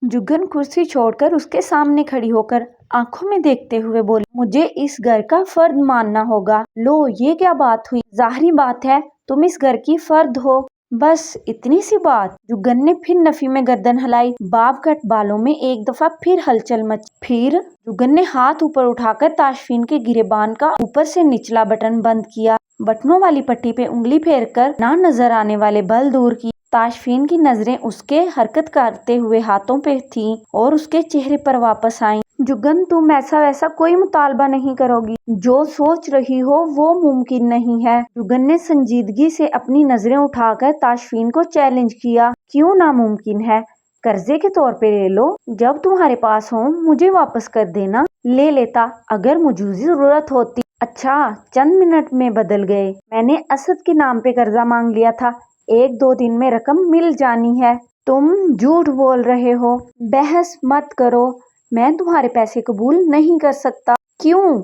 जुगन कुर्सी छोड़कर उसके सामने खड़ी होकर आंखों में देखते हुए बोली, मुझे इस घर का फर्द मानना होगा। लो, ये क्या बात हुई? जाहिर बात है तुम इस घर की फर्द हो, बस इतनी सी बात। जुगन ने फिर नफी में गर्दन हिलाई। बाब कट बालों में एक दफा फिर हलचल मची। फिर जुगन ने हाथ ऊपर उठाकर ताशफीन के गिरेबान का ऊपर से निचला बटन बंद किया। बटनों वाली पट्टी पे उंगली फेरकर ना नजर आने वाले बल दूर किए। ताशफीन की नजरें उसके हरकत करते हुए हाथों पे थीं और उसके चेहरे पर वापस आईं। जुगन, तुम ऐसा वैसा कोई मुतालबा नहीं करोगी। जो सोच रही हो वो मुमकिन नहीं है। जुगन ने संजीदगी से अपनी नजरें उठाकर ताशफीन को चैलेंज किया। क्यों नामुमकिन है? कर्जे के तौर पे ले लो, जब तुम्हारे पास हो मुझे वापस कर देना। ले लेता अगर मुझे जरूरत होती। अच्छा, चंद मिनट में बदल गए। मैंने असद के नाम पे कर्जा मांग लिया था, 1-2 दिन में रकम मिल जानी है। तुम झूठ बोल रहे हो। बहस मत करो, मैं तुम्हारे पैसे कबूल नहीं कर सकता। क्यों?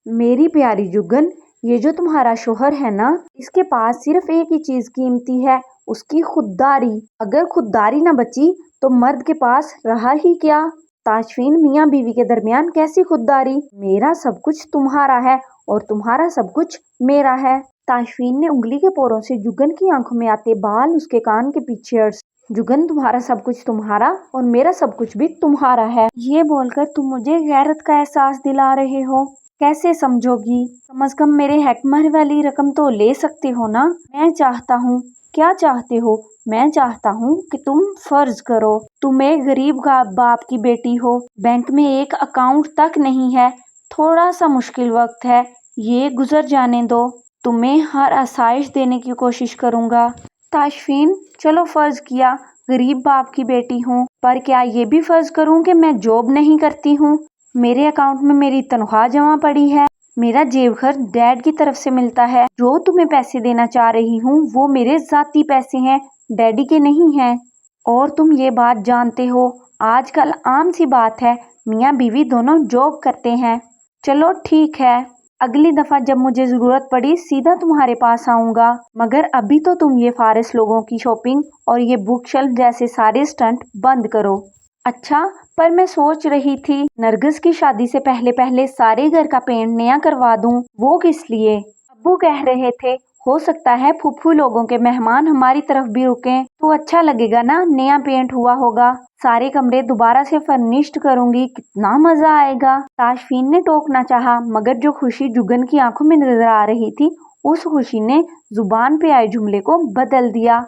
मेरी प्यारी जुगन, ये जो तुम्हारा शोहर है ना, इसके पास सिर्फ एक ही चीज कीमती है, उसकी खुददारी। अगर खुददारी न बची तो मर्द के पास रहा ही क्या? ताशफीन, मियाँ बीवी के दरमियान कैसी खुददारी? मेरा सब कुछ तुम्हारा है और तुम्हारा सब कुछ मेरा है। ताशफीन ने उंगली के पोरों से जुगन की आंखों में आते बाल उसके कान के पीछे अड़स। जुगन, तुम्हारा सब कुछ तुम्हारा और मेरा सब कुछ भी तुम्हारा है। ये बोलकर तुम मुझे गैरत का एहसास दिला रहे हो। कैसे समझोगी? कम से कम मेरे हैकमर वाली रकम तो ले सकते हो ना। मैं चाहता हूँ। क्या चाहते हो? मैं चाहता हूँ कि तुम फर्ज करो, तुम एक गरीब बाप की बेटी हो, बैंक में एक अकाउंट तक नहीं है, थोड़ा सा मुश्किल वक्त है, ये गुजर जाने दो। तुम्हें हर आसाइश देने की कोशिश करूंगा। ताशफीन, चलो फर्ज किया गरीब बाप की बेटी हूँ, पर क्या ये भी फर्ज करूँ कि मैं जॉब नहीं करती हूँ? मेरे अकाउंट में मेरी तनख्वाह जमा पड़ी है, मेरा जेब खर्च डैड की तरफ से मिलता है। जो तुम्हें पैसे देना चाह रही हूँ वो मेरे जाती पैसे हैं, डैडी के नहीं हैं। और तुम ये बात जानते हो, आजकल आम सी बात है, मियाँ बीवी दोनों जॉब करते हैं। चलो ठीक है, अगली दफा जब मुझे जरूरत पड़ी सीधा तुम्हारे पास आऊंगा, मगर अभी तो तुम ये फारिस लोगों की शॉपिंग और ये बुक शेल्फ जैसे सारे स्टंट बंद करो। अच्छा, पर मैं सोच रही थी नरगिस की शादी से पहले पहले सारे घर का पेंट नया करवा दूं। वो किस लिए? अब्बू कह रहे थे हो सकता है फूफू लोगों के मेहमान हमारी तरफ भी रुकें तो अच्छा लगेगा ना, नया पेंट हुआ होगा। सारे कमरे दोबारा से फर्निश्ड करूंगी, कितना मजा आएगा। ताशफीन ने टोकना चाहा, मगर जो खुशी जुगन की आंखों में नजर आ रही थी उस खुशी ने जुबान पे आए जुमले को बदल दिया।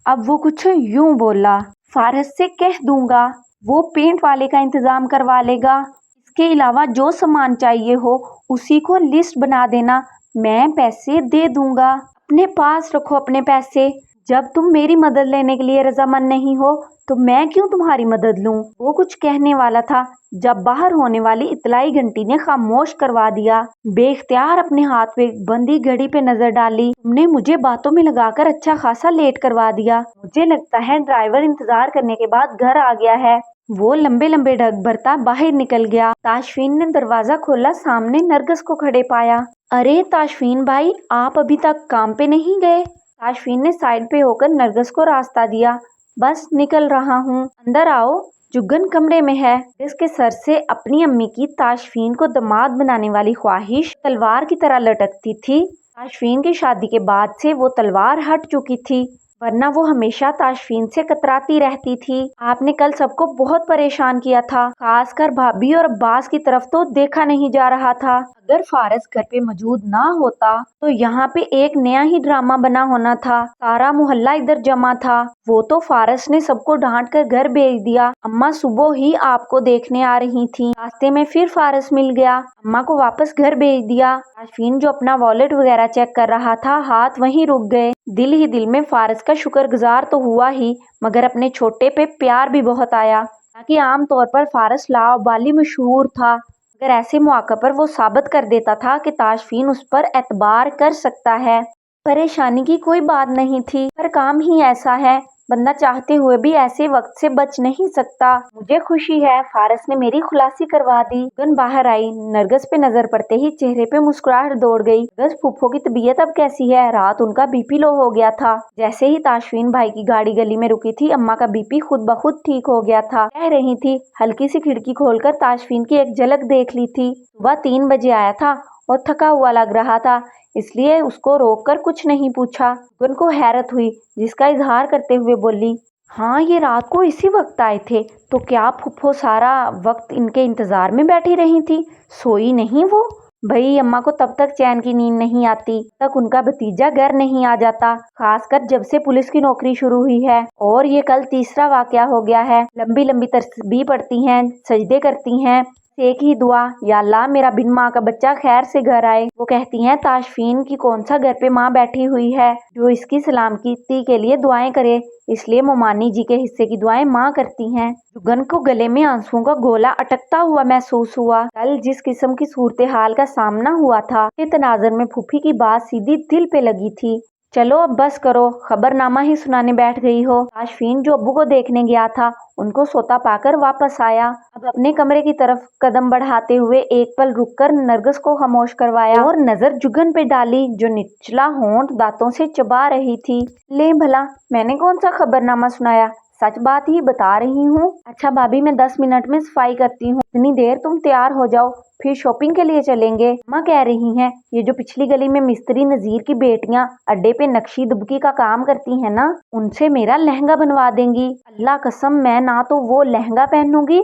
अब वो कुछ यूं बोला, फारस से कह दूंगा, वो पेंट वाले का इंतजाम करवा लेगा। इसके अलावा जो सामान चाहिए हो उसी को लिस्ट बना देना, मैं पैसे दे दूंगा। अपने पास रखो अपने पैसे। जब तुम मेरी मदद लेने के लिए रजामंद नहीं हो तो मैं क्यों तुम्हारी मदद लूं? वो कुछ कहने वाला था, जब बाहर होने वाली इतलाई घंटी ने खामोश करवा दिया। बेख्तियार अपने हाथ में बंदी घड़ी पे नजर डाली। तुमने मुझे बातों में लगाकर अच्छा खासा लेट करवा दिया। मुझे लगता है ड्राइवर इंतजार करने के बाद घर आ गया है। वो लंबे लंबे ढक भरता बाहर निकल गया। ताशफीन ने दरवाजा खोला, सामने नरगिस को खड़े पाया। अरे ताशफीन भाई, आप अभी तक काम पे नहीं गए? ताशफीन ने साइड पे होकर नरगिस को रास्ता दिया। बस निकल रहा हूँ, अंदर आओ। जुगन कमरे में है। इसके सर से अपनी अम्मी की ताशफीन को दामाद बनाने वाली ख्वाहिश तलवार की तरह लटकती थी। ताशफीन की शादी के बाद से वो तलवार हट चुकी थी, वरना वो हमेशा ताशफीन से कतराती रहती थी। आपने कल सबको बहुत परेशान किया था, खासकर भाभी और अब्बास की तरफ तो देखा नहीं जा रहा था। अगर फारस घर पे मौजूद ना होता तो यहाँ पे एक नया ही ड्रामा बना होना था। सारा मोहल्ला इधर जमा था। वो तो फारस ने सबको डांट कर घर भेज दिया। अम्मा सुबह ही आपको देखने आ रही थी, रास्ते में फिर फारस मिल गया, अम्मा को वापस घर भेज दिया। ताशफीन जो अपना वॉलेट वगैरह चेक कर रहा था, हाथ वहीं रुक गए। दिल ही दिल में फारस का शुक्रगुजार तो हुआ ही, मगर अपने छोटे पे प्यार भी बहुत आया। ताकि आम तौर पर फारस लावाबाली मशहूर था, अगर ऐसे मौके पर वो साबित कर देता था कि ताशफीन उस पर एतबार कर सकता है। परेशानी की कोई बात नहीं थी, पर काम ही ऐसा है, बंदा चाहते हुए भी ऐसे वक्त से बच नहीं सकता। मुझे खुशी है फारस ने मेरी खुलासी करवा दी। जुगन बाहर आई। नरगिस पे नजर पड़ते ही चेहरे पे मुस्कुराहट दौड़ गई। नरगिस, फूफो की तबीयत अब कैसी है? रात उनका बीपी लो हो गया था। जैसे ही ताशफीन भाई की गाड़ी गली में रुकी थी, अम्मा का बीपी खुद ब खुद ठीक हो गया था। कह रही थी। हल्की सी खिड़की खोलकर ताशफीन की एक झलक देख ली थी। सुबह 3 बजे आया था और थका हुआ लग रहा था, इसलिए उसको रोककर कुछ नहीं पूछा। जुगन को हैरत हुई, जिसका इजहार करते हुए बोली, हाँ ये रात को इसी वक्त आए थे, तो क्या फुफ्फो सारा वक्त इनके इंतजार में बैठी रही थी? सोई नहीं वो? भाई अम्मा को तब तक चैन की नींद नहीं आती तक उनका भतीजा घर नहीं आ जाता, खासकर जब से पुलिस की नौकरी शुरू हुई है। और ये कल तीसरा वाकया हो गया है। लंबी लंबी तस्बीह पढ़ती हैं, सजदे करती हैं, एक ही दुआ, या अल्लाह मेरा बिन माँ का बच्चा खैर से घर आए। वो कहती हैं ताशफीन की कौन सा घर पे माँ बैठी हुई है जो इसकी सलामती के लिए दुआएं करे, इसलिए मोमानी जी के हिस्से की दुआएं माँ करती हैं। जुगन को गले में आंसुओं का गोला अटकता हुआ महसूस हुआ। कल जिस किस्म की सूरत हाल का सामना हुआ था, के तनाजर में फूफी की बात सीधी दिल पे लगी थी। चलो अब बस करो, खबरनामा ही सुनाने बैठ गई हो। ताशफीन जो अब्बू को देखने गया था, उनको सोता पाकर वापस आया। अब अपने कमरे की तरफ कदम बढ़ाते हुए एक पल रुककर नरगिस को खामोश करवाया और नजर जुगन पे डाली, जो निचला होंठ दांतों से चबा रही थी। ले भला, मैंने कौन सा खबरनामा सुनाया? सच बात ही बता रही हूँ। अच्छा भाभी, मैं 10 मिनट में सफाई करती हूँ, इतनी देर तुम तैयार हो जाओ, फिर शॉपिंग के लिए चलेंगे। माँ कह रही हैं ये जो पिछली गली में मिस्त्री नजीर की बेटियां अड्डे पे नक्शी दुबकी का काम करती हैं ना, उनसे मेरा लहंगा बनवा देंगी। अल्लाह कसम, मैं ना तो वो लहंगा पहनूंगी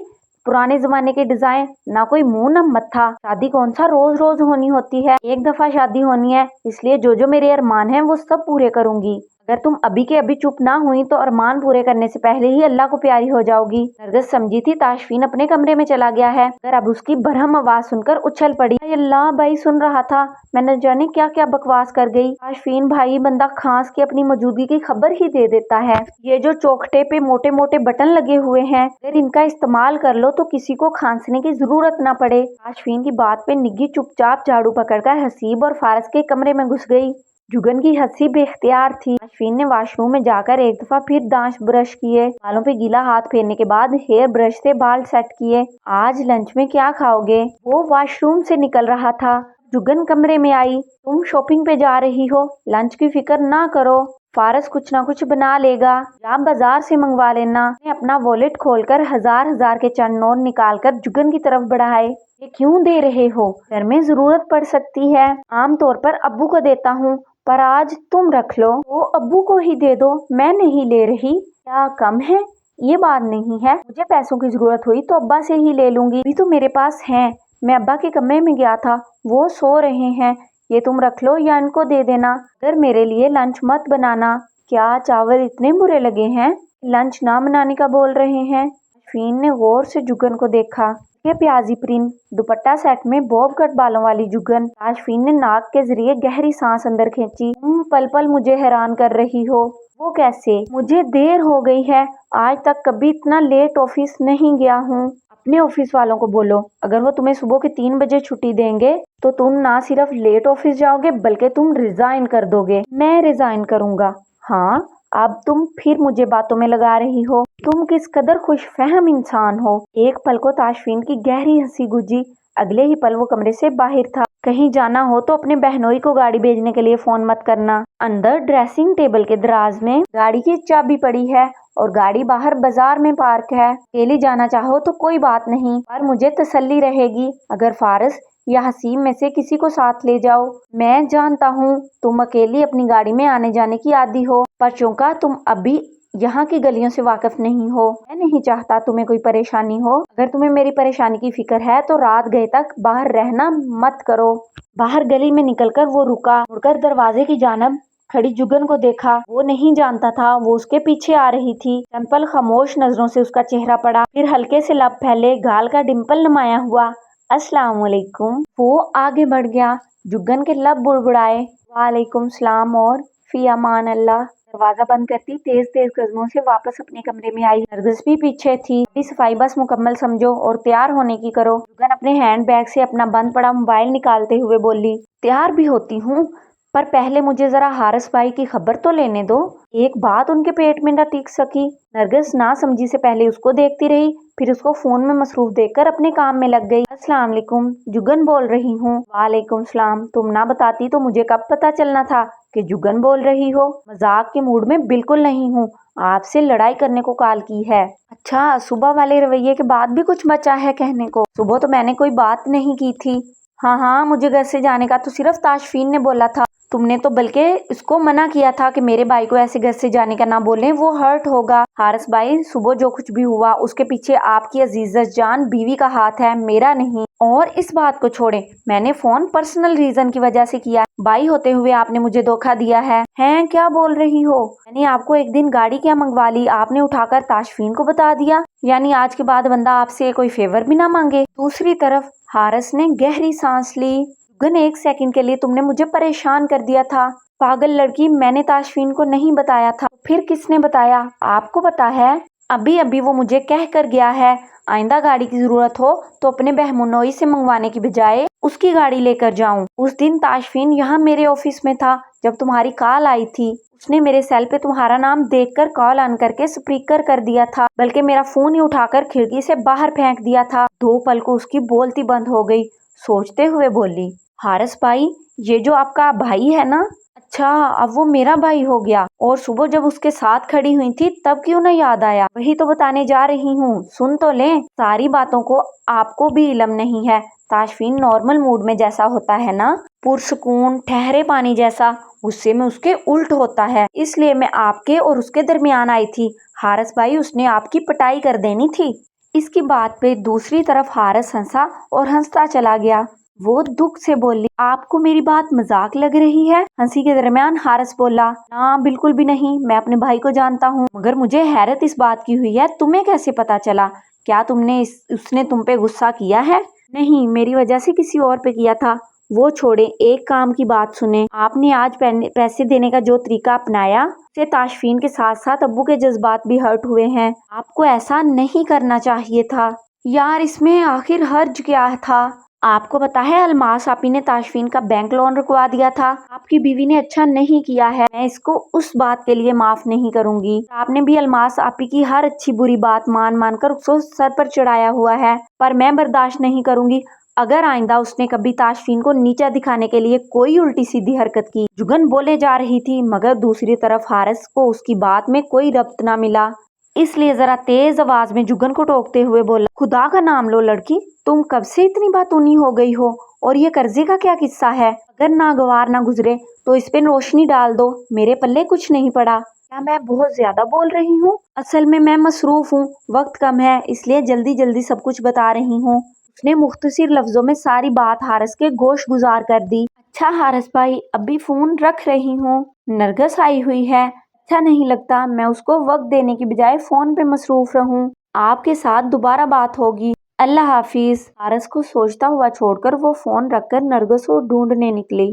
पुराने जमाने के डिजाइन, ना कोई मुंह न मत्था। शादी कौन सा रोज रोज होनी होती है, एक दफा शादी होनी है, इसलिए जो जो मेरे अरमान हैं वो सब पूरे करूंगी। अगर तुम अभी के अभी चुप ना हुई तो अरमान पूरे करने से पहले ही अल्लाह को प्यारी हो जाओगी। नरगिस समझी थी ताशफीन अपने कमरे में चला गया है, मगर अब उसकी बरहम आवाज सुनकर उछल पड़ी। अल्लाह, भाई सुन रहा था, मैं न जाने क्या क्या बकवास कर गई। ताशफीन भाई, बंदा खांस के अपनी मौजूदगी की खबर ही दे देता है। ये जो चौखटे पे मोटे मोटे बटन लगे हुए हैं, अगर इनका इस्तेमाल कर लो तो किसी को खांसने की जरूरत ना पड़े। ताशफीन की बात पे निग्गी चुपचाप झाड़ू पकड़कर हसीब और फारस के कमरे में घुस गई। जुगन की हंसी बेख्तियार थी। ताशफीन ने वॉशरूम में जाकर एक दफा फिर दांत ब्रश किए, बालों पे गीला हाथ फेरने के बाद हेयर ब्रश से बाल सेट किए। आज लंच में क्या खाओगे? वो वॉशरूम से निकल रहा था, जुगन कमरे में आई। तुम शॉपिंग पे जा रही हो, लंच की फिक्र ना करो, फारस कुछ ना कुछ बना लेगा, या बाजार से मंगवा लेना। अपना वॉलेट खोलकर हजार हजार के चंद नोट निकालकर जुगन की तरफ बढ़ाए। ये क्यों दे रहे हो? घर में जरूरत पड़ सकती है, आमतौर पर अब्बू को देता हूँ, पर आज तुम रख लो। वो अब्बू को ही दे दो, मैं नहीं ले रही। क्या कम है? ये बात नहीं है, मुझे पैसों की जरूरत हुई तो अब्बा से ही ले लूंगी, अभी तो मेरे पास है। मैं अब्बा के कमरे में गया था, वो सो रहे हैं, ये तुम रख लो या इनको दे देना। अगर मेरे लिए लंच मत बनाना। क्या चावल इतने बुरे लगे हैं? लंच ना बनाने का बोल रहे हैं। फीन ने गौर से जुगन को देखा। ये प्याजी प्रिंट दुपट्टा सेट में बॉब कट बालों वाली जुगन। ताशफीन ने नाक के जरिए गहरी सांस अंदर खींची। पल पल मुझे हैरान कर रही हो। वो कैसे? मुझे देर हो गई है, आज तक कभी इतना लेट ऑफिस नहीं गया हूँ। अपने ऑफिस वालों को बोलो, अगर वो तुम्हें सुबह के 3 बजे छुट्टी देंगे तो तुम ना सिर्फ लेट ऑफिस जाओगे बल्कि तुम रिजाइन कर दोगे। मैं रिजाइन करूंगा? हाँ, अब तुम फिर मुझे बातों में लगा रही हो। तुम किस कदर खुशफहम इंसान हो। एक पल को ताशफीन की गहरी हंसी गुजी, अगले ही पल वो कमरे से बाहर था। कहीं जाना हो तो अपने बहनोई को गाड़ी भेजने के लिए फोन मत करना। अंदर ड्रेसिंग टेबल के दराज में गाड़ी की चाबी पड़ी है और गाड़ी बाहर बाजार में पार्क है। अकेली जाना चाहो तो कोई बात नहीं, पर मुझे तसल्ली रहेगी अगर फारस या हसीम में से किसी को साथ ले जाओ। मैं जानता हूँ तुम अकेली अपनी गाड़ी में आने जाने की आदी हो, पर चूंकि तुम अभी यहाँ की गलियों से वाकिफ नहीं हो, मैं नहीं चाहता तुम्हें कोई परेशानी हो। अगर तुम्हें मेरी परेशानी की फिक्र है तो रात गए तक बाहर रहना मत करो। बाहर गली में निकलकर वो रुका, मुड़कर दरवाजे की जानब खड़ी जुगन को देखा। वो नहीं जानता था वो उसके पीछे आ रही थी। टेम्पल खामोश नजरों से उसका चेहरा पड़ा, फिर हल्के से लब फैले, गाल का डिम्पल नुमाया हुआ। अस्सलाम वालेकुम। वो आगे बढ़ गया। जुगन के लब बुड़बुड़ाए, वालेकुम सलाम और फी अमान अल्लाह। दरवाजा बंद करती तेज तेज कदमों से वापस अपने कमरे में आई। नरगिस भी पीछे थी। अभी सफाई बस मुकम्मल समझो और तैयार होने की करो। जुगन अपने हैंड बैग से अपना बंद पड़ा मोबाइल निकालते हुए बोली, तैयार भी होती हूँ पर पहले मुझे जरा हारिस भाई की खबर तो लेने दो। एक बात उनके पेट में न टिक सकी। नरगिस ना समझी से पहले उसको देखती रही, फिर उसको फोन में मसरूफ देखकर अपने काम में लग गई। अस्सलाम वालेकुम, जुगन बोल रही हूँ। वालेकुम सलाम। तुम ना बताती तो मुझे कब पता चलना था कि जुगन बोल रही हो। मजाक के मूड में बिल्कुल नहीं हूँ, आपसे लड़ाई करने को कॉल की है। अच्छा, सुबह वाले रवैये के बाद भी कुछ बचा है कहने को? सुबह तो मैंने कोई बात नहीं की थी। हाँ हाँ, मुझे घर से जाने का तो सिर्फ ताशफीन ने बोला था। तुमने तो बल्कि इसको मना किया था कि मेरे भाई को ऐसे घर से जाने का ना बोलें, वो हर्ट होगा। हारिस भाई, सुबह जो कुछ भी हुआ उसके पीछे आपकी अजीजत जान बीवी का हाथ है, मेरा नहीं। और इस बात को छोड़े, मैंने फोन पर्सनल रीजन की वजह से किया। भाई होते हुए आपने मुझे धोखा दिया है। हैं, क्या बोल रही हो? मैंने आपको एक दिन गाड़ी क्या मंगवा ली, आपने उठाकर ताशफीन को बता दिया। यानी आज के बाद बंदा आपसे कोई फेवर भी ना मांगे। दूसरी तरफ हारिस ने गहरी सांस ली। जुगन, एक सेकंड के लिए तुमने मुझे परेशान कर दिया था। पागल लड़की, मैंने ताशफीन को नहीं बताया था। फिर किसने बताया? आपको पता है, अभी अभी वो मुझे कह कर गया है आइंदा गाड़ी की जरूरत हो तो अपने बहमुनोई से मंगवाने की बजाय उसकी गाड़ी लेकर जाऊं। उस दिन ताशफीन यहाँ मेरे ऑफिस में था जब तुम्हारी कॉल आई थी। उसने मेरे सेल पे तुम्हारा नाम देखकर कॉल ऑन करके स्पीकर कर दिया था, बल्कि मेरा फोन ही उठाकर खिड़की से बाहर फेंक दिया था। 2 पल को उसकी बोलती बंद हो गई। सोचते हुए बोली, हारिस भाई, ये जो आपका भाई है ना, अच्छा अब वो मेरा भाई हो गया। और सुबह जब उसके साथ खड़ी हुई थी तब क्यों ना याद आया? वही तो बताने जा रही हूँ, सुन तो लें। सारी बातों को आपको भी इल्म नहीं है। ताशफीन नॉर्मल मूड में जैसा होता है ना, पुरसुकून ठहरे पानी जैसा, गुस्से में उसके उल्ट होता है। इसलिए मैं आपके और उसके दरमियान आई थी। हारिस भाई, उसने आपकी पिटाई कर देनी थी। इसकी बात पे दूसरी तरफ हारिस हंसा और हंसता चला गया। वो दुख से बोली, आपको मेरी बात मजाक लग रही है? हंसी के दरमियान हारिस बोला, ना बिल्कुल भी नहीं, मैं अपने भाई को जानता हूँ। मगर मुझे हैरत इस बात की हुई है, तुम्हें कैसे पता चला? क्या उसने तुम पे गुस्सा किया है? नहीं, मेरी वजह से किसी और पे किया था। वो छोड़े, एक काम की बात सुने। आपने आज पैसे देने का जो तरीका अपनाया, से ताशफीन के साथ साथ अब्बू के जज्बात भी हर्ट हुए हैं। आपको ऐसा नहीं करना चाहिए था। यार, इसमें आखिर हर्ज क्या था? आपको पता है, अलमास आपी ने ताशफीन का बैंक लोन रुकवा दिया था। आपकी बीवी ने अच्छा नहीं किया है, मैं इसको उस बात के लिए माफ नहीं करूंगी। आपने भी अलमास आपी की हर अच्छी बुरी बात मान मान कर उसको सर पर चढ़ाया हुआ है, पर मैं बर्दाश्त नहीं करूंगी अगर आइंदा उसने कभी ताशफीन को नीचा दिखाने के लिए कोई उल्टी सीधी हरकत की। जुगन बोले जा रही थी, मगर दूसरी तरफ हारिस को उसकी बात में कोई रब्त ना मिला। इसलिए जरा तेज आवाज में जुगन को टोकते हुए बोला, खुदा का नाम लो लड़की, तुम कब से इतनी बातूनी हो गई हो? और ये कर्जे का क्या किस्सा है? अगर नागवार ना गुजरे तो इस पे रोशनी डाल दो, मेरे पल्ले कुछ नहीं पड़ा। क्या मैं बहुत ज्यादा बोल रही हूँ? असल में मैं मसरूफ हूँ, वक्त कम है, इसलिए जल्दी जल्दी सब कुछ बता रही हूँ। उसने मुख्तसर लफ्जों में सारी बात हारिस के गोश गुजार कर दी। अच्छा हारिस भाई, अभी फोन रख रही हूँ, नरगिस आई हुई है। अच्छा नहीं लगता मैं उसको वक्त देने की बजाय फोन पे मसरूफ रहूं। आपके साथ दोबारा बात होगी, अल्लाह हाफिज। हारिस को सोचता हुआ छोड़कर वो फोन रखकर नरगिस को ढूंढने निकली।